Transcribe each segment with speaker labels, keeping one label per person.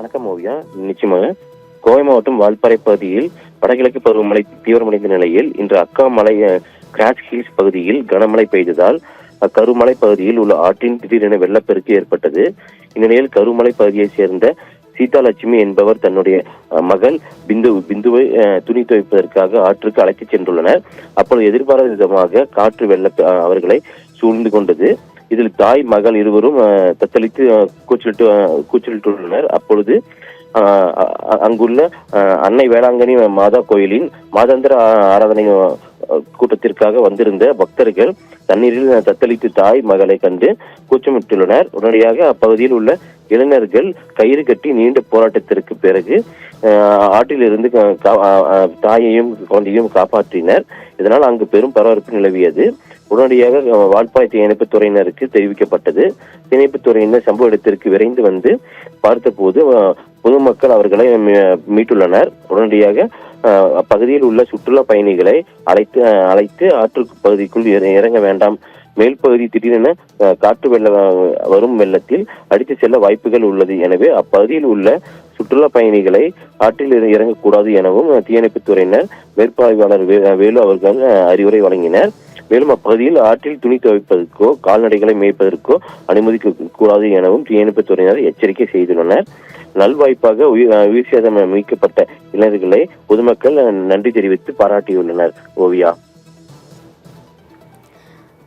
Speaker 1: வணக்கம் ஓவியா. நிச்சயமாக கோவை மாவட்டம் வால்பாறை பகுதியில் வடகிழக்கு பருவமழை தீவிரமடைந்த நிலையில் இன்று அக்காமலை கிராஸ் ஹில்ஸ் பகுதியில் கனமழை பெய்ததால் கருமலை பகுதியில் உள்ள ஆற்றின் திடீரென வெள்ளப்பெருக்கு ஏற்பட்டது. இந்நிலையில் கருமலை பகுதியைச் சேர்ந்த சீதாலட்சுமி என்பவர் தன்னுடைய மகள் பிந்துவை துணி துவைப்பதற்காக ஆற்றுக்கு அழைத்துச் சென்றுள்ளனர். அப்பொழுது எதிர்பாராத விதமாக காற்று வெள்ள அவர்களை சூழ்ந்து கொண்டது. இதில் தாய் மகள் இருவரும் தத்தளித்து கூச்சலிட்டுள்ளனர். அப்பொழுது அங்குள்ள அன்னை வேளாங்கண்ணி மாதா கோயிலின் மாதாந்திர ஆராதனை கூட்டத்திற்காக வந்திருந்த பக்தர்கள் தண்ணீரில் தத்தளித்து தாய் மகளை கண்டு கூச்சமிட்டுள்ளனர். உடனடியாக அப்பகுதியில் உள்ள இளைஞர்கள் கயிறு கட்டி நீண்ட போராட்டத்திற்கு பிறகு ஆற்றிலிருந்து தாயையும் குழந்தையும் காப்பாற்றினர். இதனால் அங்கு பெரும் பரபரப்பு நிலவியது. உடனடியாக வால்பாறை தீயணைப்புத் துறையினருக்கு தெரிவிக்கப்பட்டது. தீயணைப்புத் துறையினர் சம்பவ இடத்திற்கு விரைந்து வந்து பார்த்தபோது பொதுமக்கள் அவர்களை மீட்டுள்ளனர். உடனடியாக அப்பகுதியில் உள்ள சுற்றுலா பயணிகளை அழைத்து ஆற்று பகுதிக்குள் இறங்க வேண்டாம், மேல் பகுதி திடீரென காற்று வரும் வெள்ளத்தில் அடித்து செல்ல வாய்ப்புகள் உள்ளது, எனவே அப்பகுதியில் உள்ள சுற்றுலா பயணிகளை ஆற்றில் இறங்கக்கூடாது எனவும் தீயணைப்புத் துறையினர் மேற்பார்வையாளர் வேலு அவர்கள் அறிவுரை வழங்கினர். மேலும் அப்பகுதியில் ஆற்றில் துணி துவைப்பதற்கோ கால்நடைகளை மேய்ப்பதற்கோ அனுமதிக்க கூடாது எனவும் தீயணைப்புத் துறையினர் எச்சரிக்கை செய்துள்ளனர். நல்வாய்ப்பாக உயிர் சேதம் மீட்கப்பட்ட இளைஞர்களை பொதுமக்கள் நன்றி தெரிவித்து பாராட்டியுள்ளனர். ஓவியா,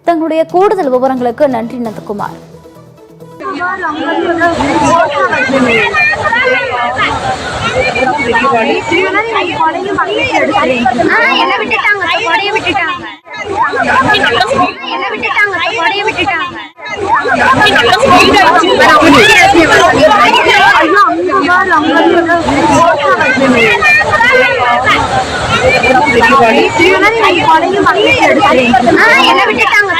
Speaker 2: தங்களுடைய கூடுதல் விவரங்களுக்கு நன்றி நந்தகுமார்.
Speaker 3: என்ன விட்டுட்டாங்க